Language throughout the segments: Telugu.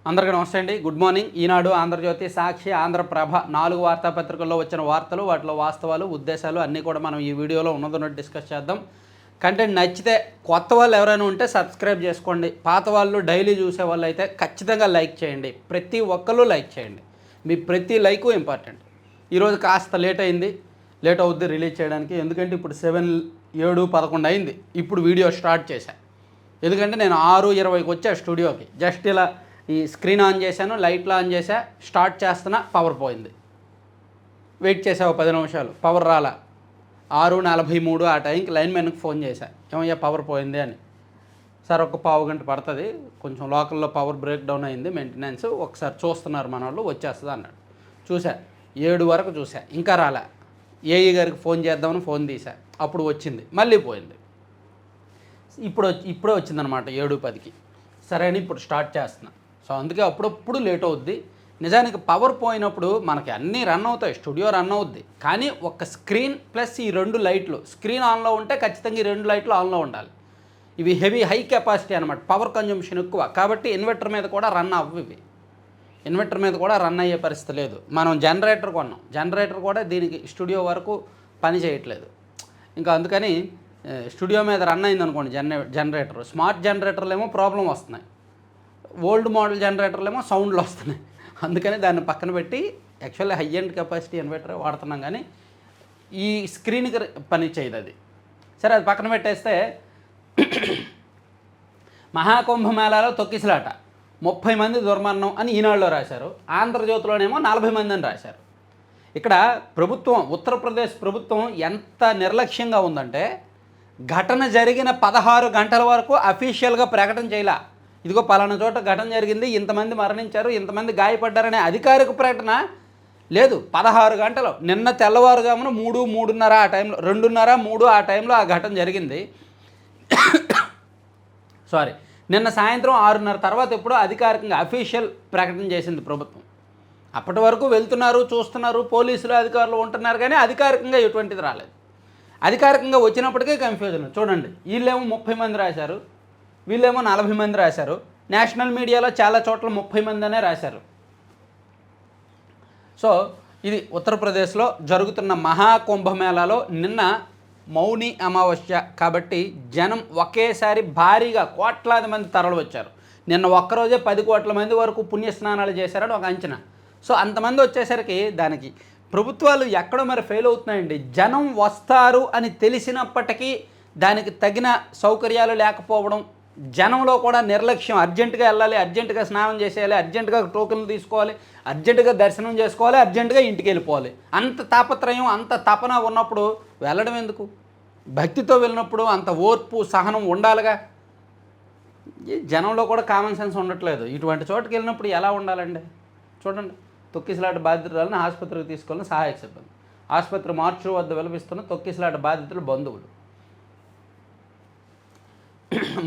అందరికీ నమస్తే అండి. Good morning. ఈనాడు, ఆంధ్రజ్యోతి, సాక్షి, ఆంధ్రప్రభ 4 వార్తాపత్రికల్లో వచ్చిన వార్తలు, వాటిలో వాస్తవాలు, ఉద్దేశాలు అన్నీ కూడా మనం ఈ వీడియోలో ఉన్నదన్నట్టు డిస్కస్ చేద్దాం. కంటెంట్ నచ్చితే కొత్త వాళ్ళు ఎవరైనా ఉంటే సబ్స్క్రైబ్ చేసుకోండి. పాత వాళ్ళు డైలీ చూసే వాళ్ళు అయితే ఖచ్చితంగా లైక్ చేయండి. ప్రతి ఒక్కళ్ళు లైక్ చేయండి. మీ ప్రతి లైకు ఇంపార్టెంట్. ఈరోజు కాస్త లేట్ అవుద్ది రిలీజ్ చేయడానికి. ఎందుకంటే ఇప్పుడు 7:11 అయింది. ఇప్పుడు వీడియో స్టార్ట్ చేశా. ఎందుకంటే నేను 6:20కి వచ్చా స్టూడియోకి. జస్ట్ ఇలా ఈ స్క్రీన్ ఆన్ చేశాను, లైట్లు ఆన్ చేశా, స్టార్ట్ చేస్తున్నా, పవర్ పోయింది. వెయిట్ చేసా 10 నిమిషాలు, పవర్ రాలా. 6:43 ఆ టైంకి లైన్మెన్కి ఫోన్ చేశా, ఏమయ్యా పవర్ పోయింది అని. సార్ ఒక పావు గంట పడుతుంది, కొంచెం లోకల్లో పవర్ బ్రేక్ డౌన్ అయింది, మెయింటెనెన్స్, ఒకసారి చూస్తున్నారు మన వాళ్ళు, వచ్చేస్తుంది అన్నాడు. చూసా 7 వరకు చూసా, ఇంకా రాలే. ఏఈ గారికి ఫోన్ చేద్దామని ఫోన్ తీసా, అప్పుడు వచ్చింది, మళ్ళీ పోయింది. ఇప్పుడే వచ్చిందనమాట 7:10కి. సరే అని ఇప్పుడు స్టార్ట్ చేస్తున్నా. సో అందుకే అప్పుడప్పుడు లేట్ అవుద్ది. నిజానికి పవర్ పోయినప్పుడు మనకి అన్నీ రన్ అవుతాయి, స్టూడియో రన్ అవుద్ది. కానీ ఒక స్క్రీన్ ప్లస్ ఈ 2 లైట్లు, స్క్రీన్ ఆన్లో ఉంటే ఖచ్చితంగా ఈ 2 లైట్లు ఆన్లో ఉండాలి. ఇవి హై కెపాసిటీ అనమాట, పవర్ కన్జంప్షన్ ఎక్కువ. కాబట్టి ఇన్వర్టర్ మీద కూడా రన్ అవ్వి. ఇన్వర్టర్ మీద కూడా రన్ అయ్యే పరిస్థితి లేదు. మనం జనరేటర్ కొన్నాం, జనరేటర్ కూడా దీనికి స్టూడియో వరకు పని చేయట్లేదు. ఇంకా అందుకని స్టూడియో మీద రన్ అయింది అనుకోండి జనరేటర్, స్మార్ట్ జనరేటర్లు ఏమో ప్రాబ్లం వస్తున్నాయి, ఓల్డ్ మోడల్ జనరేటర్లు ఏమో సౌండ్లు వస్తున్నాయి. అందుకని దాన్ని పక్కన పెట్టి actually high end capacity inverter వాడుతున్నాం. కానీ ఈ స్క్రీన్కి పని చేయదు అది. సరే అది పక్కన పెట్టేస్తే మహాకుంభమేళాలో తొక్కిసలాట 30 మంది దుర్మరణం అని ఈనాడులో రాశారు. ఆంధ్రజ్యోతిలోనేమో 40 మంది అని రాశారు. ఇక్కడ ప్రభుత్వం, ఉత్తరప్రదేశ్ ప్రభుత్వం ఎంత నిర్లక్ష్యంగా ఉందంటే, ఘటన జరిగిన 16 గంటల వరకు అఫీషియల్గా ప్రకటన చేయలే. ఇదిగో పలానా చోట ఘటన జరిగింది, ఇంతమంది మరణించారు, ఇంతమంది గాయపడ్డారనే అధికారిక ప్రకటన లేదు. 16 గంటలు, నిన్న తెల్లవారుజామున 3:30 ఆ టైంలో, 2:30, 3 ఆ టైంలో ఆ ఘటన జరిగింది. నిన్న సాయంత్రం 6:30 తర్వాత ఎప్పుడో అధికారికంగా అఫీషియల్ ప్రకటన చేసింది ప్రభుత్వం. అప్పటి వరకు వెళ్తున్నారు, చూస్తున్నారు, పోలీసులు అధికారులు ఉంటున్నారు, కానీ అధికారికంగా ఎటువంటిది రాలేదు. అధికారికంగా వచ్చినప్పటికీ కన్ఫ్యూజన్. చూడండి, వీళ్ళేమో 30 మంది రాశారు, వీళ్ళేమో 40 మంది రాశారు. నేషనల్ మీడియాలో చాలా చోట్ల 30 మంది అనే రాశారు. సో ఇది ఉత్తరప్రదేశ్లో జరుగుతున్న మహాకుంభమేళాలో నిన్న మౌని అమావాస్య కాబట్టి జనం ఒకేసారి భారీగా కోట్లాది మంది తరలి వచ్చారు. నిన్న ఒక్కరోజే 10 కోట్ల మంది వరకు పుణ్యస్నానాలు చేశారని ఒక అంచనా. సో అంతమంది వచ్చేసరికి దానికి ప్రభుత్వాలు ఎక్కడో మరి ఫెయిల్ అవుతున్నాయండి. జనం వస్తారు అని తెలిసినప్పటికీ దానికి తగిన సౌకర్యాలు లేకపోవడం, జనంలో కూడా నిర్లక్ష్యం. అర్జెంటుగా వెళ్ళాలి, అర్జెంటుగా స్నానం చేసేయాలి, అర్జెంటుగా టోకెన్లు తీసుకోవాలి, అర్జెంటుగా దర్శనం చేసుకోవాలి, అర్జెంటుగా ఇంటికి వెళ్ళిపోవాలి. అంత తాపత్రయం, అంత తపన ఉన్నప్పుడు వెళ్ళడం ఎందుకు? భక్తితో వెళ్ళినప్పుడు అంత ఓర్పు, సహనం ఉండాలిగా. జనంలో కూడా కామన్ సెన్స్ ఉండట్లేదు. ఇటువంటి చోటుకి వెళ్ళినప్పుడు ఎలా ఉండాలండి? చూడండి, తొక్కిసలాట బాధితురాలను ఆసుపత్రికి తీసుకెళ్ళిన సహాయక సిబ్బంది, ఆసుపత్రి మార్చు వద్ద విలపిస్తున్న తొక్కిసలాట బాధితుల బంధువులు.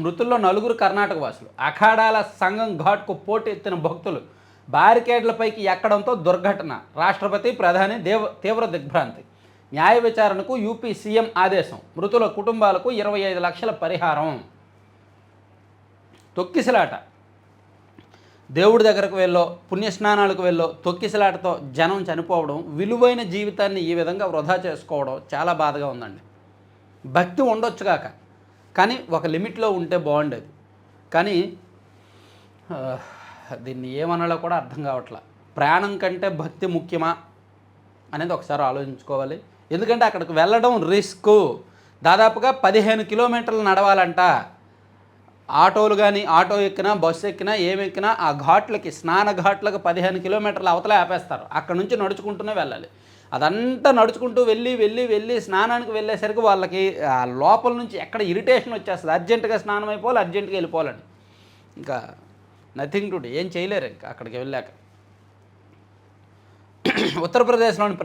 మృతుల్లో 9 కర్ణాటక వాసులు. అఖాడాల సంఘం ఘాట్కు పోటీ ఎత్తిన భక్తులు బ్యారికేడ్లపైకి ఎక్కడంతో దుర్ఘటన. రాష్ట్రపతి, ప్రధాని తీవ్ర దిగ్భ్రాంతి. న్యాయ విచారణకు యూపీ సీఎం ఆదేశం. మృతుల కుటుంబాలకు 25 లక్షల పరిహారం. తొక్కిసలాట, దేవుడి దగ్గరకు వెళ్ళో, పుణ్యస్నానాలకు వెళ్ళో తొక్కిసలాటతో జనం చనిపోవడం, విలువైన జీవితాన్ని ఈ విధంగా వృధా చేసుకోవడం చాలా బాధగా ఉందండి. భక్తి ఉండొచ్చుగాక, కానీ ఒక లిమిట్లో ఉంటే బాగుండేది. కానీ దీన్ని ఏమనాలో కూడా అర్థం కావట్లా. ప్రాణం కంటే భక్తి ముఖ్యమా అనేది ఒకసారి ఆలోచించుకోవాలి. ఎందుకంటే అక్కడికి వెళ్ళడం రిస్క్. దాదాపుగా 15 కిలోమీటర్లు నడవాలంట. ఆటోలు కానీ, ఆటో ఎక్కినా, బస్సు ఎక్కినా, ఏమెక్కినా ఆ ఘాట్లకి, స్నాన ఘాట్లకు 15 కిలోమీటర్లు అవతలే ఆపేస్తారు. అక్కడ నుంచి నడుచుకుంటూనే వెళ్ళాలి. అదంతా నడుచుకుంటూ వెళ్ళి స్నానానికి వెళ్ళేసరికి వాళ్ళకి ఆ లోపల నుంచి ఎక్కడ ఇరిటేషన్ వచ్చేస్తుంది. అర్జెంటుగా స్నానం అయిపోవాలి, అర్జెంటుగా వెళ్ళిపోవాలని. ఇంకా నథింగ్ టు డూ, ఏం చేయలేరు ఇంకా అక్కడికి వెళ్ళాక. ఉత్తరప్రదేశ్లోని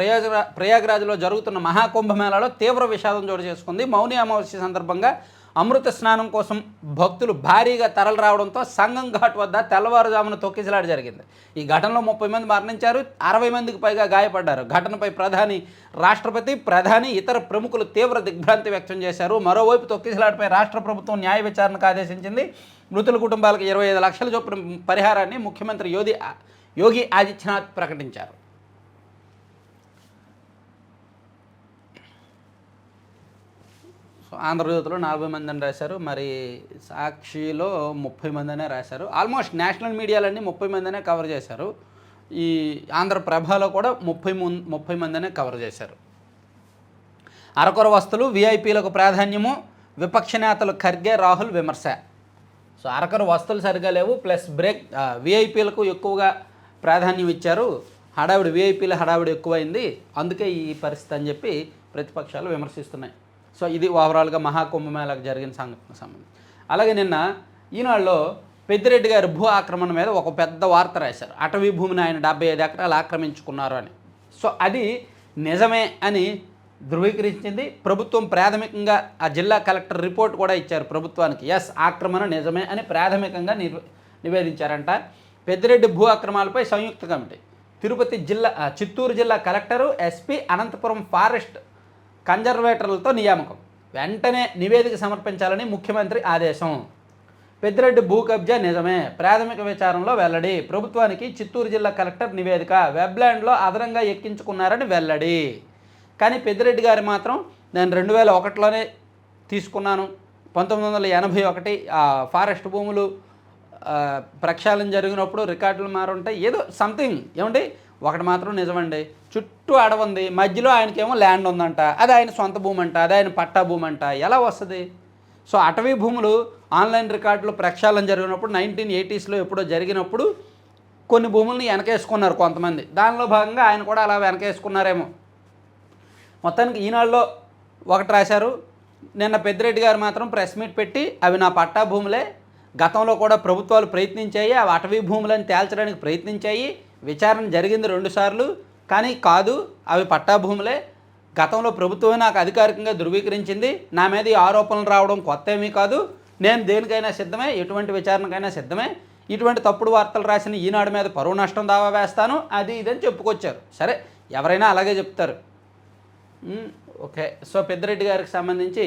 ప్రయాగ్రాజ్లో జరుగుతున్న మహాకుంభమేళాలో తీవ్ర విషాదం చోటు చేసుకుంది. మౌని అమావాస్య సందర్భంగా అమృత స్నానం కోసం భక్తులు భారీగా తరలి రావడంతో సంగం ఘాట్ వద్ద తెల్లవారుజామున తొక్కిసలాట జరిగింది. ఈ ఘటనలో 30 మంది మరణించారు, 60 మందికి పైగా గాయపడ్డారు. ఘటనపై రాష్ట్రపతి, ప్రధాని, ఇతర ప్రముఖులు తీవ్ర దిగ్భ్రాంతి వ్యక్తం చేశారు. మరోవైపు తొక్కిసలాటపై రాష్ట్ర ప్రభుత్వం న్యాయ విచారణకు ఆదేశించింది. మృతుల కుటుంబాలకు 25 లక్షల చొప్పున పరిహారాన్ని ముఖ్యమంత్రి యోగి ఆదిత్యనాథ్ ప్రకటించారు. సో ఆంధ్రజ్యోతిలో 40 మందిని రాశారు, మరి సాక్షిలో 30 మందినే రాశారు. ఆల్మోస్ట్ నేషనల్ మీడియాలన్నీ 30 మందినే కవర్ చేశారు. ఈ ఆంధ్రప్రభలో కూడా 30 మందినే కవర్ చేశారు. అరకొర వస్తువులు, విఐపీలకు ప్రాధాన్యము, విపక్ష నేతలు ఖర్గే, రాహుల్ విమర్శ. సో అరకొర వస్తువులు సరిగా లేవు, ప్లస్ విఐపీలకు ఎక్కువగా ప్రాధాన్యం ఇచ్చారు, విఐపీల హడావిడి ఎక్కువైంది, అందుకే ఈ పరిస్థితి అని చెప్పి ప్రతిపక్షాలు విమర్శిస్తున్నాయి. సో ఇది ఓవరాల్గా మహాకుంభమేళకు జరిగిన సంఘటనకు సంబంధించి. అలాగే నిన్న ఈనాడులో పెద్దిరెడ్డి గారి భూ ఆక్రమణ మీద ఒక పెద్ద వార్త రాశారు. అటవీ భూమిని ఆయన 75 ఎకరాలు ఆక్రమించుకున్నారు అని. సో అది నిజమే అని ధృవీకరించింది ప్రభుత్వం. ప్రాథమికంగా ఆ జిల్లా కలెక్టర్ రిపోర్ట్ కూడా ఇచ్చారు ప్రభుత్వానికి. ఎస్, ఆక్రమణ నిజమే అని ప్రాథమికంగా నివేదించారంట. పెద్దిరెడ్డి భూ ఆక్రమణలపై సంయుక్త కమిటీ, చిత్తూరు జిల్లా కలెక్టరు, ఎస్పీ, అనంతపురం ఫారెస్ట్ కన్జర్వేటర్లతో నియామకం. వెంటనే నివేదిక సమర్పించాలని ముఖ్యమంత్రి ఆదేశం. పెద్దిరెడ్డి భూ కబ్జా నిజమే, ప్రాథమిక విచారణలో వెల్లడి. ప్రభుత్వానికి చిత్తూరు జిల్లా కలెక్టర్ నివేదిక. వెబ్లాండ్లో అదనంగా ఎక్కించుకున్నారని వెల్లడి. కానీ పెద్దిరెడ్డి గారు మాత్రం నేను 2001లోనే తీసుకున్నాను, 1981 ఫారెస్ట్ భూములు ప్రక్షాళన జరిగినప్పుడు రికార్డులు మారుంటాయి, ఏదో సంథింగ్. ఏమండి, ఒకటి మాత్రం నిజమండి, చుట్టూ అడవుంది, మధ్యలో ఆయనకేమో ల్యాండ్ ఉందంట, అది ఆయన సొంత భూమి అంట, అది ఆయన పట్టా భూమి అంట, ఎలా వస్తుంది? సో అటవీ భూములు ఆన్లైన్ రికార్డులు ప్రక్షాళన జరిగినప్పుడు 1980sలో ఎప్పుడో జరిగినప్పుడు కొన్ని భూముల్ని వెనకేసుకున్నారు కొంతమంది. దానిలో భాగంగా ఆయన కూడా అలా వెనకేసుకున్నారేమో. మొత్తానికి ఈనాడులో ఒకటి రాశారు. నిన్న పెద్దిరెడ్డి గారు మాత్రం ప్రెస్ మీట్ పెట్టి అవి నా పట్టా భూములే, గతంలో కూడా ప్రభుత్వాలు ప్రయత్నించాయి, అవి అటవీ భూములని తేల్చడానికి ప్రయత్నించాయి, విచారణ జరిగింది 2 సార్లు, కానీ కాదు, అవి పట్టా భూములే, గతంలో ప్రభుత్వమే నాకు అధికారికంగా ధృవీకరించింది, నా మీద ఈ ఆరోపణలు రావడం కొత్త ఏమీ కాదు, నేను దేనికైనా సిద్ధమే, ఎటువంటి విచారణకైనా సిద్ధమే, ఇటువంటి తప్పుడు వార్తలు రాసిన ఈనాడు మీద పరువు నష్టం దావా వేస్తాను, అది ఇదని చెప్పుకొచ్చారు. సరే, ఎవరైనా అలాగే చెప్తారు. ఓకే. సో పెద్దిరెడ్డి గారికి సంబంధించి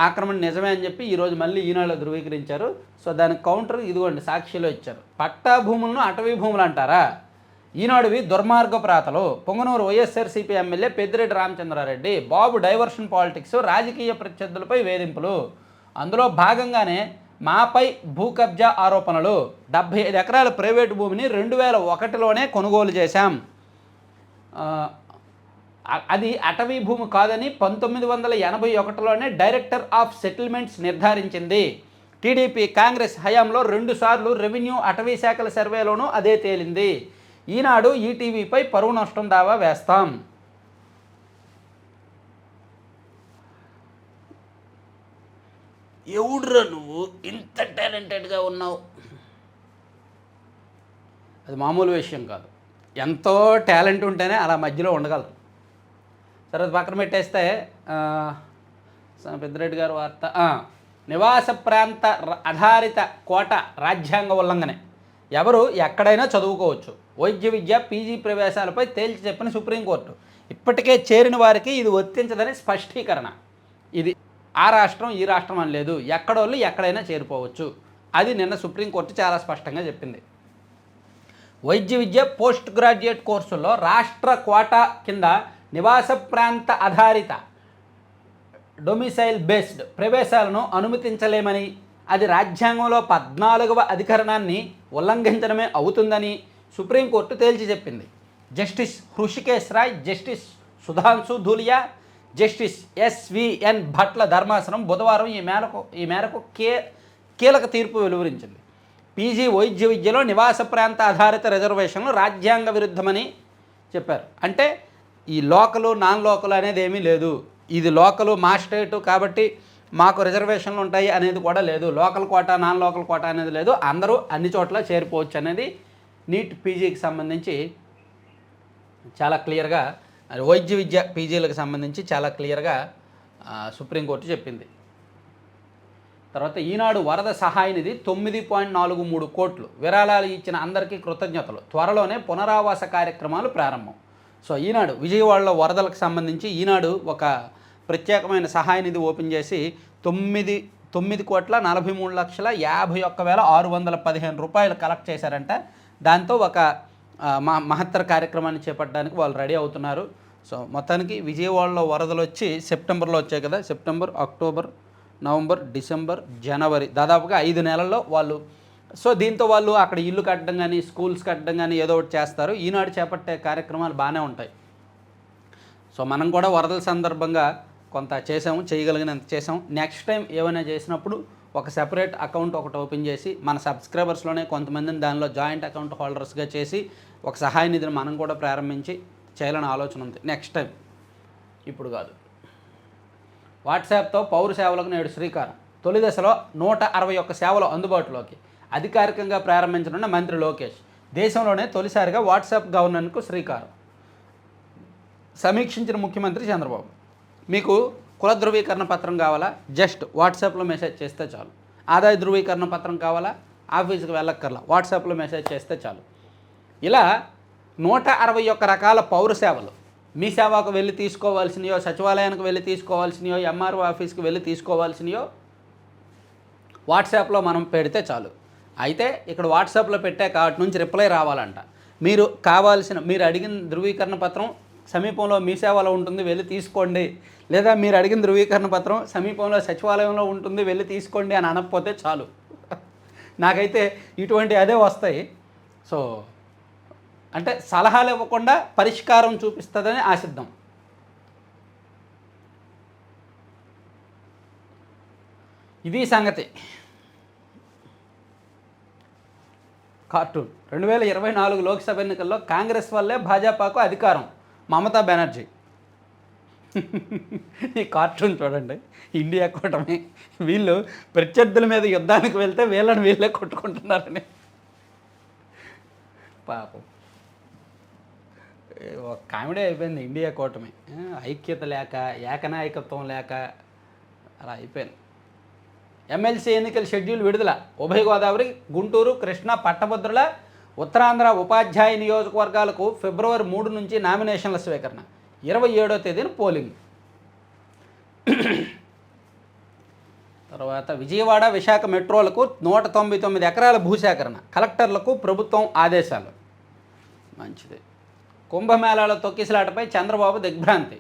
ఆక్రమణ నిజమే అని చెప్పి ఈరోజు మళ్ళీ ఈనాడులో ధృవీకరించారు. సో దానికి కౌంటర్ ఇదిగోండి, సాక్షిలో ఇచ్చారు. పట్టా భూములను అటవీ భూములు అంటారా? ఈనాడువి దుర్మార్గపు రాతలు. పొంగనూరు వైఎస్ఆర్సీపీ ఎమ్మెల్యే పెద్దిరెడ్డి రామచంద్రారెడ్డి, బాబు డైవర్షన్ పాలిటిక్స్, రాజకీయ ప్రత్యర్థులపై వేధింపులు. అందులో భాగంగానే మాపై భూ కబ్జా ఆరోపణలు. 75 ఎకరాల ప్రైవేటు భూమిని 2001లోనే కొనుగోలు చేశాం, అది అటవీ భూమి కాదని 1981లోనే డైరెక్టర్ ఆఫ్ సెటిల్మెంట్స్ నిర్ధారించింది. టీడీపీ కాంగ్రెస్ హయాంలో 2 సార్లు రెవెన్యూ అటవీ శాఖల సర్వేలోనూ అదే తేలింది. ఈనాడు ఈటీవీపై పరువు నష్టం దావా వేస్తాం. ఎవడురా నువ్వు ఇంత టాలెంటెడ్గా ఉన్నావు? అది మామూలు విషయం కాదు. ఎంతో టాలెంట్ ఉంటేనే అలా మధ్యలో ఉండగలరు. తర్వాత పక్కన పెట్టేస్తే పెద్దిరెడ్డి గారు వార్త, నివాస ప్రాంత ఆధారిత కోట రాజ్యాంగ ఉల్లంఘనే, ఎవరు ఎక్కడైనా చదువుకోవచ్చు, వైద్య విద్య పీజీ ప్రవేశాలపై తేల్చి చెప్పిన సుప్రీంకోర్టు. ఇప్పటికే చేరిన వారికి ఇది వర్తించదని స్పష్టీకరణ. ఇది ఆ రాష్ట్రం ఈ రాష్ట్రం అని లేదు, ఎక్కడోళ్ళు ఎక్కడైనా చేరిపోవచ్చు, అది నిన్న సుప్రీంకోర్టు చాలా స్పష్టంగా చెప్పింది. వైద్య విద్య పోస్ట్ గ్రాడ్యుయేట్ కోర్సుల్లో రాష్ట్ర కోటా కింద నివాస ప్రాంత ఆధారిత డొమిసైల్ బేస్డ్ ప్రవేశాలను అనుమతించలేమని, అది రాజ్యాంగంలో 14వ అధికరణాన్ని ఉల్లంఘించడమే అవుతుందని సుప్రీంకోర్టు తేల్చి చెప్పింది. Justice Hrishikesh Roy, justice Sudhanshu Dhulia, justice SVN భట్ల ధర్మాసనం బుధవారం ఈ మేరకు కీలక తీర్పు వెలువరించింది. పీజీ వైద్య విద్యలో నివాస ప్రాంత ఆధారిత రిజర్వేషన్లు రాజ్యాంగ విరుద్ధమని చెప్పారు. అంటే ఈ లోకలు నాన్ లోకల్ అనేది ఏమీ లేదు, ఇది లోకలు మా స్టేటు కాబట్టి మాకు రిజర్వేషన్లు ఉంటాయి అనేది కూడా లేదు, local quota non local quota అనేది లేదు, అందరూ అన్ని చోట్ల చేరిపోవచ్చు అనేది నీట్ పీజీకి సంబంధించి చాలా క్లియర్గా, వైద్య విద్య పీజీలకు సంబంధించి చాలా క్లియర్గా సుప్రీంకోర్టు చెప్పింది. తర్వాత ఈనాడు వరద సహాయ నిధి 9.43 కోట్లు, విరాళాలు ఇచ్చిన అందరికీ కృతజ్ఞతలు, త్వరలోనే పునరావాస కార్యక్రమాలు ప్రారంభం. సో ఈనాడు విజయవాడలో వరదలకు సంబంధించి ఈనాడు ఒక ప్రత్యేకమైన సహాయ నిధి ఓపెన్ చేసి 9,43,53,51,615 రూపాయలు కలెక్ట్ చేశారంట. దాంతో ఒక మహత్తర కార్యక్రమాన్ని చేపట్టడానికి వాళ్ళు రెడీ అవుతున్నారు. సో మొత్తానికి విజయవాడలో వరదలు వచ్చి సెప్టెంబర్లో వచ్చాయి కదా, సెప్టెంబర్, అక్టోబర్, నవంబర్, డిసెంబర్, జనవరి, దాదాపుగా 5 నెలల్లో వాళ్ళు. సో దీంతో వాళ్ళు అక్కడ ఇల్లు కట్టడం కానీ, స్కూల్స్ కట్టడం కానీ ఏదో ఒకటి చేస్తారు. ఈనాడు చేపట్టే కార్యక్రమాలు బాగానే ఉంటాయి. సో మనం కూడా వరదల సందర్భంగా కొంత చేసాము, చేయగలిగినంత చేసాము. నెక్స్ట్ టైం ఏమైనా చేసినప్పుడు ఒక సెపరేట్ అకౌంట్ ఒకటి ఓపెన్ చేసి మన సబ్స్క్రైబర్స్లోనే కొంతమందిని దానిలో జాయింట్ అకౌంట్ హోల్డర్స్గా చేసి ఒక సహాయ నిధిని మనం కూడా ప్రారంభించి చేయాలని ఆలోచన ఉంది నెక్స్ట్ టైం, ఇప్పుడు కాదు. వాట్సాప్తో పౌర సేవలకు నేడు శ్రీకారం. తొలి దశలో 161 సేవలు అందుబాటులోకి అధికారికంగా ప్రారంభించనున్న మంత్రి లోకేష్. దేశంలోనే తొలిసారిగా వాట్సాప్ గవర్నెన్స్కు శ్రీకారం. సమీక్షించిన ముఖ్యమంత్రి చంద్రబాబు. మీకు కుల ధృవీకరణ పత్రం కావాలా, జస్ట్ వాట్సాప్లో మెసేజ్ చేస్తే చాలు. ఆదాయ ధృవీకరణ పత్రం కావాలా, ఆఫీస్కి వెళ్ళక్కర్లా, వాట్సాప్లో మెసేజ్ చేస్తే చాలు. ఇలా 161 రకాల పౌర సేవలు మీ సేవకు వెళ్ళి తీసుకోవాల్సినయో, సచివాలయానికి వెళ్ళి తీసుకోవాల్సినయో, ఎంఆర్ఓ ఆఫీస్కి వెళ్ళి తీసుకోవాల్సినయో వాట్సాప్లో మనం పెడితే చాలు. అయితే ఇక్కడ వాట్సాప్లో పెట్టే వాటి నుంచి రిప్లై రావాలంట. మీరు అడిగిన ధృవీకరణ పత్రం సమీపంలో మీ సేవలో ఉంటుంది, వెళ్ళి తీసుకోండి, లేదా మీరు అడిగిన ధృవీకరణ పత్రం సమీపంలో సచివాలయంలో ఉంటుంది, వెళ్ళి తీసుకోండి అని అనకపోతే చాలు. నాకైతే ఇటువంటి అదే వస్తాయి. సో అంటే సలహాలు ఇవ్వకుండా పరిష్కారం చూపిస్తుందని ఆశిద్దాం. ఇది సంగతి. కార్టూన్. 2024 లోక్సభ ఎన్నికల్లో కాంగ్రెస్ వల్లే భాజపాకు అధికారం, మమతా బెనర్జీ. ఈ కార్టూన్ చూడండి, ఇండియా కూటమి వీళ్ళు ప్రత్యర్థుల మీద యుద్ధానికి వెళ్తే వీళ్ళని వీళ్ళే కొట్టుకుంటున్నారని. పాపం ఒక కామెడీ అయిపోయింది ఇండియా కూటమి. ఐక్యత లేక, ఏకనాయకత్వం లేక అలా అయిపోయింది. ఎమ్మెల్సీ ఎన్నికల షెడ్యూల్ విడుదల. ఉభయ గోదావరి, గుంటూరు, కృష్ణా పట్టభద్రుల, ఉత్తరాంధ్ర ఉపాధ్యాయ నియోజకవర్గాలకు ఫిబ్రవరి 3 నుంచి నామినేషన్ల స్వీకరణ, 27వ తేదీన పోలింగ్. తర్వాత విజయవాడ, విశాఖ మెట్రోలకు 199 ఎకరాల భూసేకరణ, కలెక్టర్లకు ప్రభుత్వం ఆదేశాలు. మంచిది. కుంభమేళాల తొక్కిసలాటపై చంద్రబాబు దిగ్భ్రాంతి.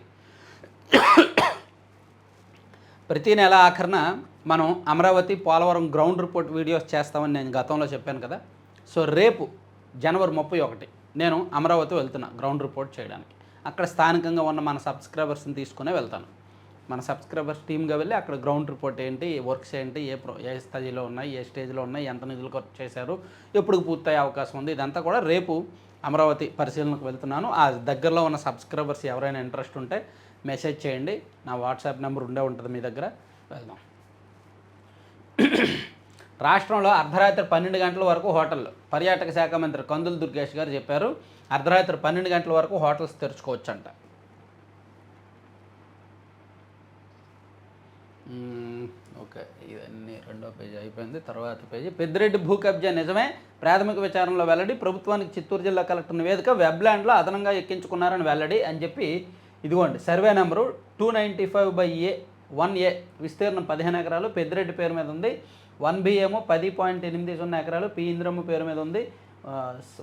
ప్రతి నెల ఆఖరణ మనం Amaravati, Polavaram ground report videos చేస్తామని నేను గతంలో చెప్పాను కదా. సో రేపు జనవరి 31 నేను అమరావతి వెళ్తున్నా గ్రౌండ్ రిపోర్ట్ చేయడానికి. అక్కడ స్థానికంగా ఉన్న మన సబ్స్క్రైబర్స్ని తీసుకునే వెళ్తాను. మన సబ్స్క్రైబర్స్ టీమ్గా వెళ్ళి అక్కడ గ్రౌండ్ రిపోర్ట్ ఏంటి, వర్క్స్ ఏంటి, ఏ స్థాయిలో ఉన్నాయి, ఏ స్టేజ్లో ఉన్నాయి, ఎంత నిధులు ఖర్చు చేశారు, ఎప్పుడు పూర్తయ్యే అవకాశం ఉంది, ఇదంతా కూడా రేపు అమరావతి పరిశీలనకు వెళ్తున్నాను. ఆ దగ్గరలో ఉన్న సబ్స్క్రైబర్స్ ఎవరైనా ఇంట్రెస్ట్ ఉంటే మెసేజ్ చేయండి. నా వాట్సాప్ నెంబర్ ఉంటుంది మీ దగ్గర. వెళ్దాం. రాష్ట్రంలో అర్ధరాత్రి 12 గంటల వరకు హోటళ్ళు. పర్యాటక శాఖ మంత్రి కందుల దుర్గేష్ గారు చెప్పారు, అర్ధరాత్రి 12 గంటల వరకు హోటల్స్ తెరుచుకోవచ్చంట. ఓకే, ఇవన్నీ 2వ పేజీ అయిపోయింది. తర్వాత పేజీ. పెద్దిరెడ్డి భూ కబ్జా నిజమే, ప్రాథమిక విచారణలో వెల్లడి. ప్రభుత్వానికి చిత్తూరు జిల్లా కలెక్టర్ నివేదిక. వెబ్లాండ్లో అదనంగా ఎక్కించుకున్నారని వెల్లడి అని చెప్పి, ఇదిగోండి సర్వే నెంబరు 295/1A, విస్తీర్ణం 15 ఎకరాలు పెద్దిరెడ్డి పేరు మీద ఉంది. 1B ఏమో 10.80 ఎకరాలు పి ఇంద్రమ్మ పేరు మీద ఉంది.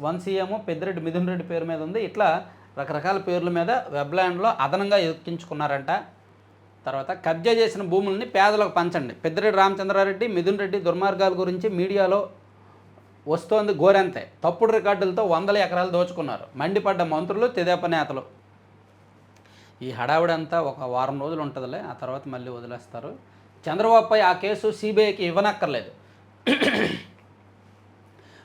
1C ఏమో పెద్దిరెడ్డి మిథున్ రెడ్డి పేరు మీద ఉంది. ఇట్లా రకరకాల పేర్ల మీద వెబ్లాండ్లో అదనంగా ఎక్కించుకున్నారంట. తర్వాత కబ్జా చేసిన భూముల్ని పేదలకు పంచండి. పెద్దిరెడ్డి రామచంద్రారెడ్డి, మిథున్ రెడ్డి దుర్మార్గాల గురించి మీడియాలో వస్తోంది గోరంతే. తప్పుడు రికార్డులతో 100 ఎకరాలు దోచుకున్నారు. మండిపడ్డ మంత్రులు, తెదేపా నేతలు. ఈ హడావుడంతా ఒక వారం రోజులు ఉంటుందిలే, ఆ తర్వాత మళ్ళీ వదిలేస్తారు. చంద్రబాబుపై ఆ కేసు సిబిఐకి ఇవ్వనక్కర్లేదు.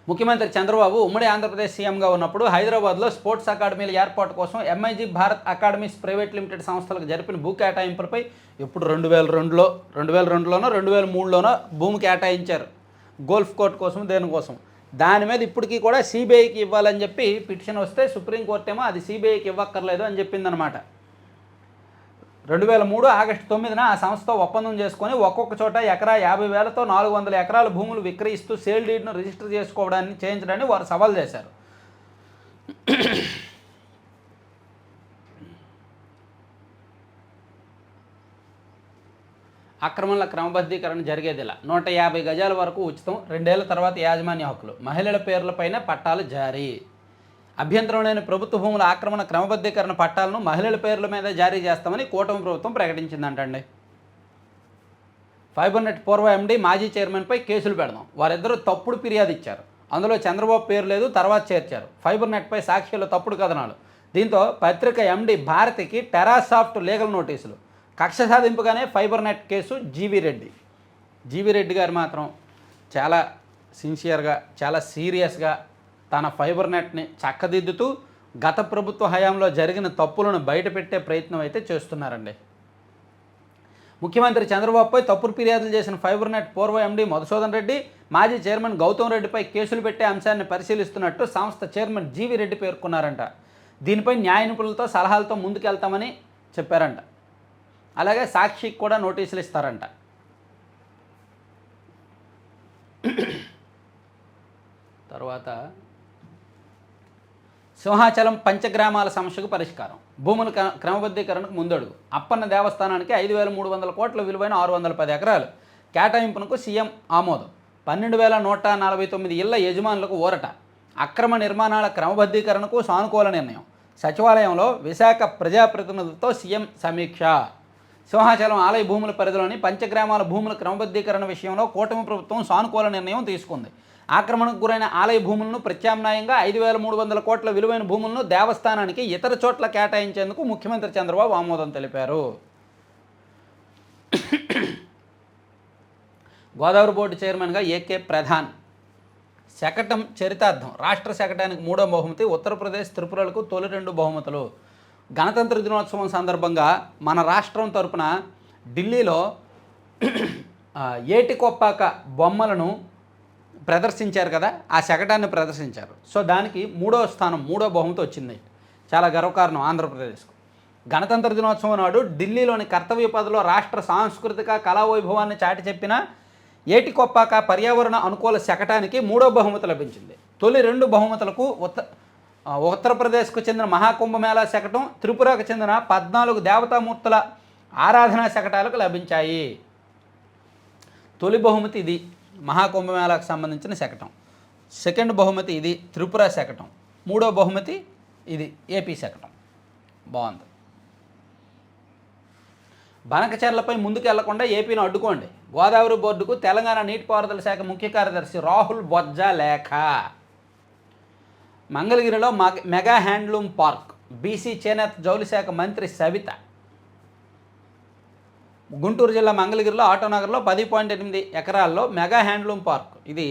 ముఖ్యమంత్రి చంద్రబాబు ఉమ్మడి ఆంధ్రప్రదేశ్ సీఎంగా ఉన్నప్పుడు హైదరాబాద్లో స్పోర్ట్స్ అకాడమీల ఏర్పాటు కోసం MIG Bharat academies private limited సంస్థలకు జరిపిన భూ కేటాయింపులపై ఇప్పుడు 2002లోనో 2003లోనో భూమి కేటాయించారు గోల్ఫ్ కోర్ట్ కోసం, దేనికోసం. దాని మీద ఇప్పటికీ కూడా సిబిఐకి ఇవ్వాలని చెప్పి పిటిషన్ వస్తే సుప్రీంకోర్టు ఏమో అది సిబిఐకి ఇవ్వక్కర్లేదు అని చెప్పిందనమాట. 2003 ఆగస్టు 9న ఆ సంస్థతో ఒప్పందం చేసుకొని ఒక్కొక్క చోట ఎకరా 50,000తో 400 ఎకరాల భూములు విక్రయిస్తూ సేల్ డీడ్ను రిజిస్టర్ చేయించడాన్ని వారు సవాల్ చేశారు. అక్రమాల క్రమబద్ధీకరణ జరిగేదిలా 150 గజాల వరకు ఉచితం, 2 ఏళ్ల తర్వాత యాజమాన్య హక్కులు, మహిళల పేర్లపైన పట్టాలు జారీ. అభ్యంతరం లేని ప్రభుత్వ భూముల ఆక్రమణ క్రమబద్ధీకరణ పట్టాలను మహిళల పేర్ల మీద జారీ చేస్తామని కూటమి ప్రభుత్వం ప్రకటించిందంటండి. ఫైబర్ నెట్ పూర్వ ఎండీ మాజీ చైర్మన్పై కేసులు పెడదాం. వారిద్దరూ తప్పుడు ఫిర్యాదు ఇచ్చారు. అందులో చంద్రబాబు పేరు లేదు, తర్వాత చేర్చారు. ఫైబర్ నెట్పై సాక్షిలో తప్పుడు కథనాలు. దీంతో పత్రిక ఎండీ భారతికి టెరాసాఫ్ట్ లీగల్ నోటీసులు. కక్ష సాధింపుగానే fibre net case GV Reddy గారు మాత్రం చాలా సిన్సియర్గా, చాలా సీరియస్గా తన ఫైబర్ నెట్ని చక్కదిద్దుతూ గత ప్రభుత్వ హయాంలో జరిగిన తప్పులను బయటపెట్టే ప్రయత్నం అయితే చేస్తున్నారండి. ముఖ్యమంత్రి చంద్రబాబుపై తప్పుడు ఫిర్యాదులు చేసిన ఫైబర్ నెట్ పూర్వ ఎండీ మధుసూదన్ రెడ్డి, మాజీ చైర్మన్ గౌతమ్ రెడ్డిపై కేసులు పెట్టే అంశాన్ని పరిశీలిస్తున్నట్టు సంస్థ చైర్మన్ జీవీ రెడ్డి పేర్కొన్నారంట. దీనిపై న్యాయ నిపుణులతో సలహాలతో ముందుకెళ్తామని చెప్పారంట. అలాగే సాక్షికి కూడా నోటీసులు ఇస్తారంట. తర్వాత సింహాచలం పంచగ్రామాల సమస్యకు పరిష్కారం, భూముల క్రమబద్ధీకరణకు ముందడుగు. అప్పన్న దేవస్థానానికి 5,300 కోట్ల విలువైన 610 ఎకరాలు కేటాయింపునకు సీఎం ఆమోదం. 12,149 ఇళ్ల యజమానులకు ఊరట. అక్రమ నిర్మాణాల క్రమబద్ధీకరణకు సానుకూల నిర్ణయం. సచివాలయంలో విశాఖ ప్రజాప్రతినిధులతో సీఎం సమీక్ష. సింహాచలం ఆలయ భూముల పరిధిలోని పంచగ్రామాల భూముల క్రమబద్ధీకరణ విషయంలో కూటమి ప్రభుత్వం సానుకూల నిర్ణయం తీసుకుంది. ఆక్రమణకు గురైన ఆలయ భూములను ప్రత్యామ్నాయంగా 5,300 కోట్ల విలువైన భూములను దేవస్థానానికి ఇతర చోట్ల కేటాయించేందుకు ముఖ్యమంత్రి చంద్రబాబు ఆమోదం తెలిపారు. గోదావరి బోర్డు చైర్మన్గా ఏకే ప్రధాన్. శకటం చరితార్థం. రాష్ట్ర శకటానికి 3వ బహుమతి. ఉత్తరప్రదేశ్, త్రిపురలకు తొలి 2 బహుమతులు. గణతంత్ర దినోత్సవం సందర్భంగా మన రాష్ట్రం తరపున ఢిల్లీలో ఏటికొప్పాక బొమ్మలను ప్రదర్శించారు కదా, ఆ శకటాన్ని ప్రదర్శించారు. సో దానికి 3వ స్థానం, 3వ బహుమతి వచ్చింది. చాలా గర్వకారణం ఆంధ్రప్రదేశ్కు. గణతంత్ర దినోత్సవం నాడు ఢిల్లీలోని కర్తవ్య పథలో రాష్ట్ర సాంస్కృతిక కళావైభవాన్ని చాటి చెప్పిన ఏటికొప్పాక పర్యావరణ అనుకూల శకటానికి 3వ బహుమతి లభించింది. తొలి 2 బహుమతులకు ఉత్తరప్రదేశ్కు చెందిన మహాకుంభమేళా శకటం, త్రిపురకు చెందిన 14 దేవతామూర్తుల ఆరాధనా శకటాలకు లభించాయి. తొలి బహుమతి ఇది, మహాకుంభమేళాకు సంబంధించిన శకటం. సెకండ్ బహుమతి ఇది, త్రిపుర శకటం. 3వ బహుమతి ఇది, ఏపీ శకటం. బాగుంది. బనకచెర్లపై ముందుకు వెళ్లకుండా ఏపీని అడ్డుకోండి. గోదావరి బోర్డుకు తెలంగాణ నీటిపారుదల శాఖ ముఖ్య కార్యదర్శి రాహుల్ బొజ్జా లేఖ. మంగళగిరిలో మెగా హ్యాండ్లూమ్ పార్క్. బీసీ, చేనేత, జౌళి శాఖ మంత్రి సవిత. గుంటూరు జిల్లా మంగళగిరిలో ఆటోనగర్లో 10.8 ఎకరాల్లో మెగా హ్యాండ్లూమ్ పార్క్. ఇది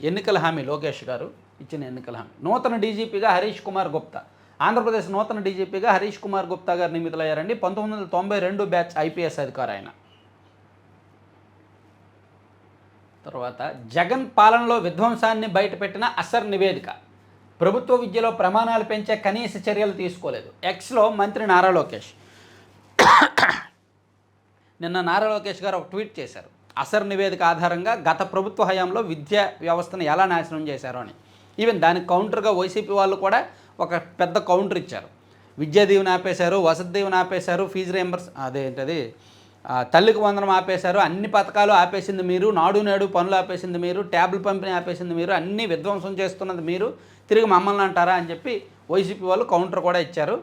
ఎన్నికల హామీ, లోకేష్ గారు ఇచ్చిన ఎన్నికల హామీ. నూతన డీజీపీగా హరీష్ కుమార్ గుప్తా. ఆంధ్రప్రదేశ్ నూతన డీజీపీగా హరీష్ కుమార్ గుప్తా గారు నియమితులయ్యారండి. 1992 బ్యాచ్ ఐపీఎస్ అధికారి ఆయన. తర్వాత జగన్ పాలనలో విధ్వంసాన్ని బయటపెట్టిన అసర్ నివేదిక. ప్రభుత్వ విద్యలో ప్రమాణాలు పెంచే కనీస చర్యలు తీసుకోలేదు. ఎక్స్లో మంత్రి నారా లోకేష్. నిన్న నారా లోకేష్ గారు ఒక ట్వీట్ చేశారు. అసర్ నివేదిక ఆధారంగా గత ప్రభుత్వ హయాంలో విద్యా వ్యవస్థను ఎలా నాశనం చేశారో అని. ఈవెన్ దానికి కౌంటర్గా వైసీపీ వాళ్ళు కూడా ఒక పెద్ద కౌంటర్ ఇచ్చారు. విద్యా దీవెన ఆపేశారు, వసతి దీవెన ఆపేశారు, ఫీజు రియంబర్స్ అదేంటది తల్లికి వందనం ఆపేశారు, అన్ని పథకాలు ఆపేసింది మీరు, నాడు నేడు పనులు ఆపేసింది మీరు, ట్యాబ్లు పంపిణీ ఆపేసింది మీరు, అన్నీ విధ్వంసం చేస్తున్నది మీరు, తిరిగి మమ్మల్ని అంటారా అని చెప్పి వైసీపీ వాళ్ళు కౌంటర్ కూడా ఇచ్చారు.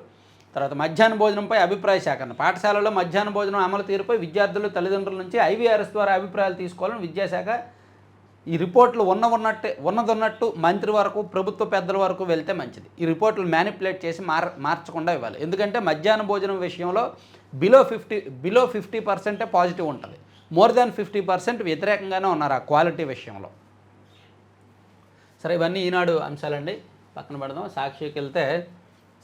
తర్వాత మధ్యాహ్న భోజనంపై అభిప్రాయ సేకరణ. పాఠశాలలో మధ్యాహ్న భోజనం అమలు తీరుపై విద్యార్థులు, తల్లిదండ్రుల నుంచి ఐవీఆర్ఎస్ ద్వారా అభిప్రాయాలు తీసుకోవాలని విద్యాశాఖ. ఈ రిపోర్ట్లు ఉన్నదన్నట్టు మంత్రి వరకు, ప్రభుత్వ పెద్దల వరకు వెళ్తే మంచిది. ఈ రిపోర్ట్లు మ్యానిపులేట్ చేసి మార్చకుండా ఇవ్వాలి. ఎందుకంటే మధ్యాహ్న భోజనం విషయంలో బిలో 50% పాజిటివ్ ఉంటుంది. మోర్ దాన్ 50% వ్యతిరేకంగానే ఉన్నారు ఆ క్వాలిటీ విషయంలో. సరే, ఇవన్నీ ఈనాడు అంశాలండి, పక్కన పెడదాం. సాక్షికి వెళ్తే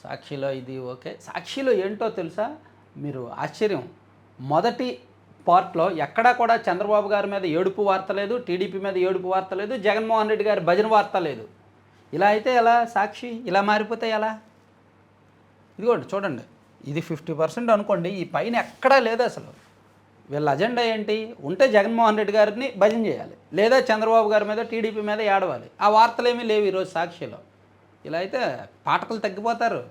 సాక్షిలో ఇది ఓకే. సాక్షిలో ఏంటో తెలుసా, మీరు ఆశ్చర్యం. మొదటి పార్ట్లో ఎక్కడా కూడా చంద్రబాబు గారి మీద ఏడుపు వార్త లేదు, టీడీపీ మీద ఏడుపు వార్త లేదు, జగన్మోహన్ రెడ్డి గారి భజన వార్త లేదు. ఇలా అయితే ఎలా సాక్షి? ఇలా మారిపోతే ఎలా? ఇదిగోండి చూడండి, ఇది 50% అనుకోండి, ఈ పైన ఎక్కడా లేదు అసలు. వీళ్ళ అజెండా ఏంటి? ఉంటే జగన్మోహన్ రెడ్డి గారిని భజన చేయాలి, లేదా చంద్రబాబు గారి మీద టీడీపీ మీద ఏడవాలి. ఆ వార్తలు ఏమీ లేవు ఈరోజు సాక్షిలో. ఇలా అయితే పాఠకులు తగ్గిపోతారు.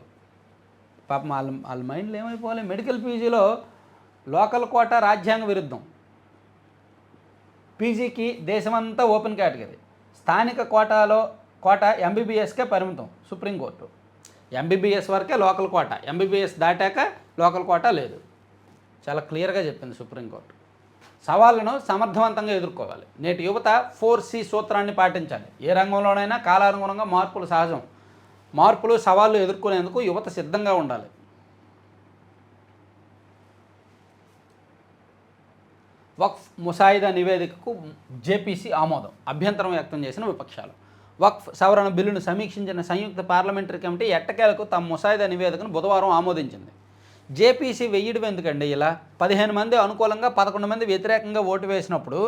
పాపం వాళ్ళ మైండ్లు ఏమైపోవాలి. మెడికల్ పీజీలో లోకల్ కోటా రాజ్యాంగ విరుద్ధం. పీజీకి దేశమంతా ఓపెన్ కేటగిరీ, స్థానిక కోటా ఎంబీబీఎస్కే పరిమితం సుప్రీంకోర్టు. ఎంబీబీఎస్ వరకే లోకల్ కోటా, ఎంబీబీఎస్ దాటాక లోకల్ కోటా లేదు. చాలా క్లియర్గా చెప్పింది సుప్రీంకోర్టు. సవాళ్ళను సమర్థవంతంగా ఎదుర్కోవాలి. నేటి యువత 4C సూత్రాన్ని పాటించాలి. ఏ రంగంలోనైనా కాలానుగుణంగా మార్పులు సహజం. మార్పులు సవాళ్ళు ఎదుర్కొనేందుకు యువత సిద్ధంగా ఉండాలి. వక్ఫ్ ముసాయిదా నివేదికకు జేపీసీ ఆమోదం, అభ్యంతరం వ్యక్తం చేసిన విపక్షాలు. వక్ఫ్ సవరణ బిల్లును సమీక్షించిన సంయుక్త పార్లమెంటరీ కమిటీ ఎట్టకేలకు తమ ముసాయిదా నివేదికను బుధవారం ఆమోదించింది. జేపీసీ వెయ్యడం ఎందుకండి? ఇలా 15 మంది అనుకూలంగా 11 మంది వ్యతిరేకంగా ఓటు వేసినప్పుడు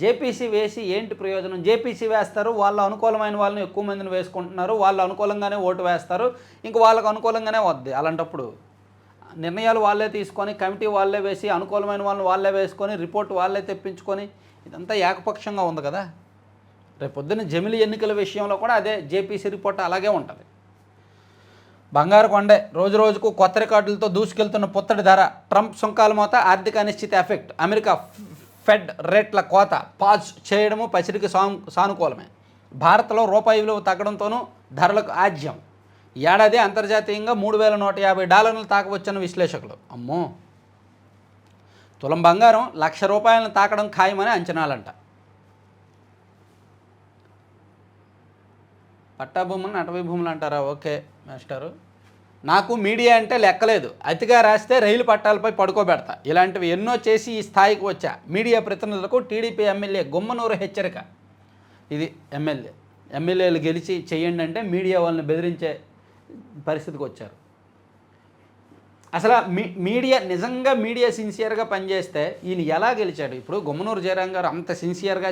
జేపీసీ వేసి ఏంటి ప్రయోజనం? జేపీసీ వేస్తారు, వాళ్ళ అనుకూలమైన వాళ్ళని ఎక్కువ మందిని వేసుకుంటున్నారు, వాళ్ళు అనుకూలంగానే ఓటు వేస్తారు, ఇంక వాళ్ళకు అనుకూలంగానే వద్ది. అలాంటప్పుడు నిర్ణయాలు వాళ్ళే తీసుకొని, కమిటీ వాళ్ళే వేసి, అనుకూలమైన వాళ్ళని వాళ్ళే వేసుకొని, రిపోర్ట్ వాళ్ళే తెప్పించుకొని, ఇదంతా ఏకపక్షంగా ఉంది కదా. రేపొద్దున జమిలి ఎన్నికల విషయంలో కూడా అదే జేపీసీ రిపోర్ట్ అలాగే ఉంటుంది. బంగారు కొండే రోజు రోజుకు కొత్త రికార్డులతో దూసుకెళ్తున్న పుత్తడి ధర, ట్రంప్ సుంకాల మోత, ఆర్థిక అనిశ్చితి ఎఫెక్ట్, అమెరికా ఫెడ్ రేట్ల కోత పాజ్ చేయడము పసిడికి సానుకూలమే. భారత్లో రూపాయి విలువ తగ్గడంతోనూ ధరలకు ఆజ్యం. ఏడాది అంతర్జాతీయంగా $3,150 తాకవచ్చన్న విశ్లేషకులు. అమ్మో, తులం బంగారం ₹1,00,000 తాకడం ఖాయమని అంచనాలంట. పట్టా భూములను అటవీ భూములు అంటారా? ఓకే మాస్టరు, నాకు మీడియా అంటే లెక్కలేదు. అతిగా రాస్తే రైలు పట్టాలపై పడుకోబెడతా. ఇలాంటివి ఎన్నో చేసి ఈ స్థాయికి వచ్చా. మీడియా ప్రతినిధులకు టీడీపీ ఎమ్మెల్యే గుమ్మనూరు హెచ్చరిక. ఇది ఎమ్మెల్యేలు గెలిచి చెయ్యండి అంటే మీడియా వాళ్ళని బెదిరించే పరిస్థితికి వచ్చారు. అసలు మీడియా సిన్సియర్గా పనిచేస్తే ఈయన ఎలా గెలిచాడు? ఇప్పుడు గుమ్మనూరు జయరాం గారు అంత సిన్సియర్గా,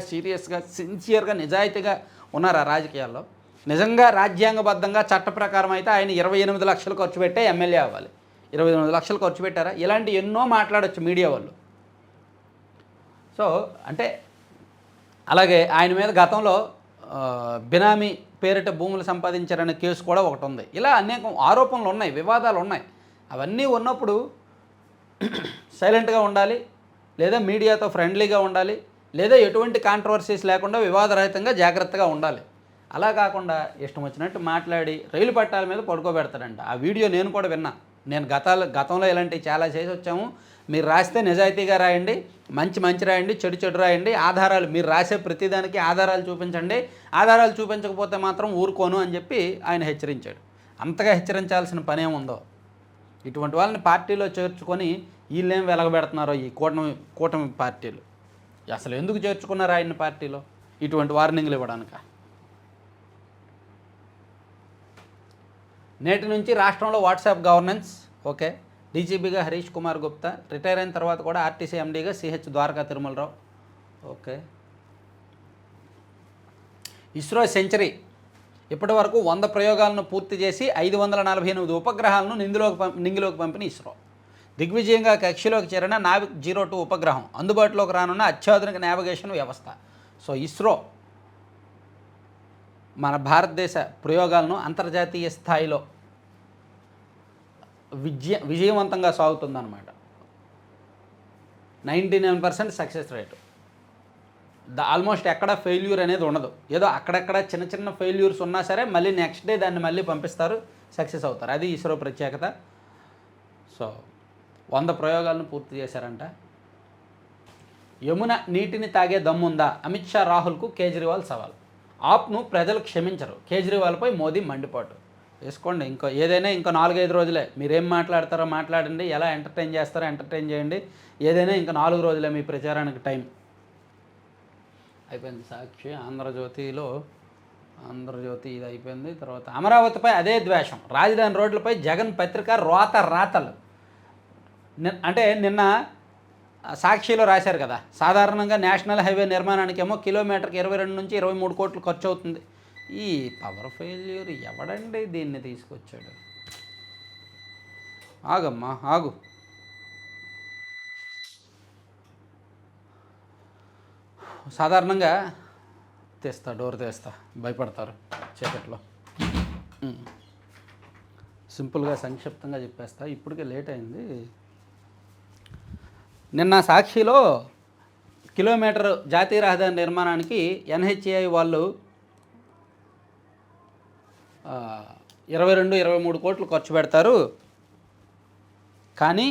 సిన్సియర్గా నిజాయితీగా ఉన్నారు ఆ రాజకీయాల్లో. నిజంగా రాజ్యాంగబద్ధంగా చట్ట ప్రకారం అయితే ఆయన 28 లక్షలు ఖర్చు పెట్టే ఎమ్మెల్యే అవ్వాలి. 28 లక్షలు ఖర్చు పెట్టారా? ఇలాంటి ఎన్నో మాట్లాడచ్చు మీడియా వాళ్ళు. సో అంటే అలాగే ఆయన మీద గతంలో బినామీ పేరిట భూములు సంపాదించారనే కేసు కూడా ఒకటి ఉంది. ఇలా అనేక ఆరోపణలు ఉన్నాయి, వివాదాలు ఉన్నాయి. అవన్నీ ఉన్నప్పుడు సైలెంట్గా ఉండాలి, లేదా మీడియాతో ఫ్రెండ్లీగా ఉండాలి, లేదా ఎటువంటి కాంట్రవర్సీస్ లేకుండా వివాదరహితంగా జాగ్రత్తగా ఉండాలి. అలా కాకుండా ఇష్టం వచ్చినట్టు మాట్లాడి రైలు పట్టాల మీద పడుకోబెడతాడంట. ఆ వీడియో నేను కూడా విన్నా. నేను గతంలో ఇలాంటివి చాలా చేసి వచ్చాము. మీరు రాస్తే నిజాయితీగా రాయండి, మంచి రాయండి, చెడు రాయండి, ఆధారాలు మీరు రాసే ప్రతిదానికి ఆధారాలు చూపించండి, ఆధారాలు చూపించకపోతే మాత్రం ఊరుకోను అని చెప్పి ఆయన హెచ్చరించాడు. అంతగా హెచ్చరించాల్సిన పనేముందో. ఇటువంటి వాళ్ళని పార్టీలో చేర్చుకొని వీళ్ళేం వెలగబెడుతున్నారో ఈ కూటమి పార్టీలు. అసలు ఎందుకు చేర్చుకున్నారు ఆయన్ని పార్టీలో? ఇటువంటి వార్నింగ్లు ఇవ్వడానిక? నేటి నుంచి రాష్ట్రంలో వాట్సాప్ గవర్నెన్స్. ఓకే, డీజీపీగా హరీష్ కుమార్ గుప్తా, రిటైర్ అయిన తర్వాత కూడా ఆర్టీసీ ఎండీగా CH Dwaraka Tirumalarao. Okay, ISRO century. ఇప్పటి వరకు 100 ప్రయోగాలను పూర్తి చేసి 548 ఉపగ్రహాలను నింగిలోకి పంపిన ఇస్రో. దిగ్విజయంగా కక్షలోకి చేరిన నావిక్ 02 ఉపగ్రహం, అందుబాటులోకి రానున్న అత్యాధునిక నావిగేషన్ వ్యవస్థ. సో ఇస్రో మన భారతదేశ ప్రయోగాలను అంతర్జాతీయ స్థాయిలో విజయవంతంగా సాగుతుందన్నమాట. 99% సక్సెస్ రేటు. ఆల్మోస్ట్ ఎక్కడ ఫెయిల్యూర్ అనేది ఉండదు. ఏదో అక్కడక్కడ చిన్న ఫెయిల్యూర్స్ ఉన్నా సరే మళ్ళీ నెక్స్ట్ డే దాన్ని మళ్ళీ పంపిస్తారు, సక్సెస్ అవుతారు. అది ఇస్రో ప్రత్యేకత. సో 100 ప్రయోగాలను పూర్తి చేశారంట. యమున నీటిని తాగే దమ్ముందా? అమిత్ షా రాహుల్కు కేజ్రీవాల్ సవాల్. ఆప్ను ప్రజలు క్షమించరు, కేజ్రీవాల్పై మోదీ మండిపాటు. వేసుకోండి, ఏదైనా 4-5 రోజులే. మీరేం మాట్లాడతారో మాట్లాడండి, ఎలా ఎంటర్టైన్ చేస్తారో ఎంటర్టైన్ చేయండి. ఏదైనా 4 రోజులే మీ ప్రచారానికి టైం అయిపోయింది. సాక్షి, ఆంధ్రజ్యోతి ఇది అయిపోయింది. తర్వాత అమరావతిపై అదే ద్వేషం, రాజధాని రోడ్లపై జగన్ పత్రిక రాతలు. అంటే నిన్న సాక్షిలో రాశారు కదా, సాధారణంగా నేషనల్ హైవే నిర్మాణానికి ఏమో కిలోమీటర్కి 22 నుంచి 23 కోట్లు ఖర్చు అవుతుంది. ఈ పవర్ ఫెయిల్యూర్ ఎవడండి దీన్ని తీసుకొచ్చాడు? ఆగమ్మా ఆగు. సాధారణంగా డోర్ తీస్తా, భయపడతారు చీకట్లో. సింపుల్గా సంక్షిప్తంగా చెప్పేస్తా, ఇప్పటికే లేట్ అయింది. నిన్న సాక్షిలో కిలోమీటర్ జాతీయ రహదారి నిర్మాణానికి ఎన్హెచ్ఏఐ వాళ్ళు 22-23 కోట్లు ఖర్చు పెడతారు, కానీ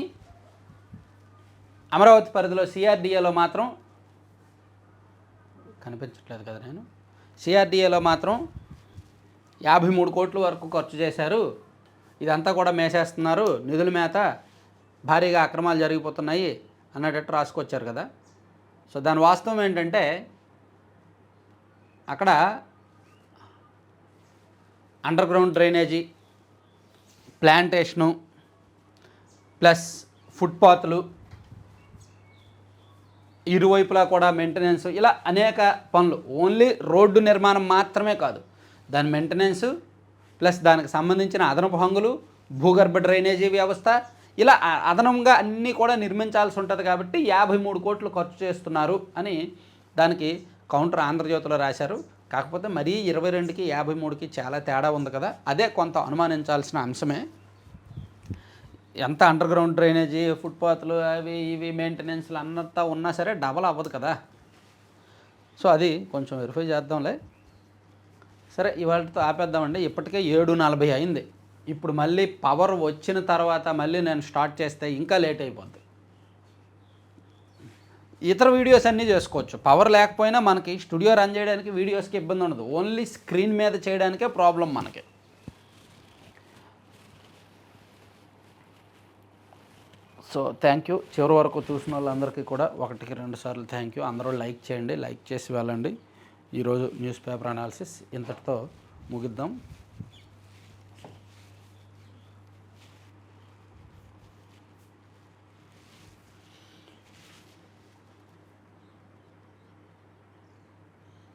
అమరావతి పరిధిలో సిఆర్డిఏలో మాత్రం కనిపించట్లేదు కదా, సిఆర్డిఏలో మాత్రం 53 కోట్ల వరకు ఖర్చు చేశారు. ఇదంతా కూడా మేసేస్తున్నారు, నిధుల మేత భారీగా అక్రమాలు జరిగిపోతున్నాయి అన్నట్టు రాసుకొచ్చారు కదా. సో దాని వాస్తవం ఏంటంటే అక్కడ underground drainage, plantation, plus ఫుట్పాత్లు, ఇరువైపులా కూడా మెయింటెనెన్స్, ఇలా అనేక పనులు. ఓన్లీ రోడ్డు నిర్మాణం మాత్రమే కాదు, దాని మెయింటెనెన్స్ ప్లస్ దానికి సంబంధించిన అదనపు హంగులు, భూగర్భ డ్రైనేజీ వ్యవస్థ, ఇలా అదనంగా అన్నీ కూడా నిర్మించాల్సి ఉంటుంది. కాబట్టి 53 కోట్లు ఖర్చు చేస్తున్నారు అని దానికి కౌంటర్ ఆంధ్రజ్యోతిలో రాశారు. కాకపోతే మరీ 22కి 53కి చాలా తేడా ఉంది కదా, అదే కొంత అనుమానించాల్సిన అంశమే. ఎంత అండర్ గ్రౌండ్ డ్రైనేజీ, ఫుట్పాత్లు, అవి ఇవి మెయింటెనెన్స్లు అన్నంతా ఉన్నా సరే డబల్ అవ్వదు కదా. సో అది కొంచెం వెరిఫై చేద్దాంలే. సరే, ఇవాళతో ఆపేద్దామండి. ఇప్పటికే 7:40 అయింది. ఇప్పుడు మళ్ళీ పవర్ వచ్చిన తర్వాత మళ్ళీ నేను స్టార్ట్ చేస్తే ఇంకా లేట్ అయిపోద్ది. ఇతర వీడియోస్ అన్నీ చేసుకోవచ్చు. పవర్ లేకపోయినా మనకి స్టూడియో రన్ చేయడానికి వీడియోస్కి ఇబ్బంది ఉండదు, ఓన్లీ స్క్రీన్ మీద చేయడానికే ప్రాబ్లం మనకి. So thank you. చివరి వరకు చూసిన వాళ్ళందరికీ కూడా 1-2 సార్లు థ్యాంక్ యూ. అందరూ లైక్ చేయండి, లైక్ చేసి వెళ్ళండి. ఈరోజు న్యూస్ పేపర్ అనాలిసిస్ ఇంతటితో ముగిద్దాం.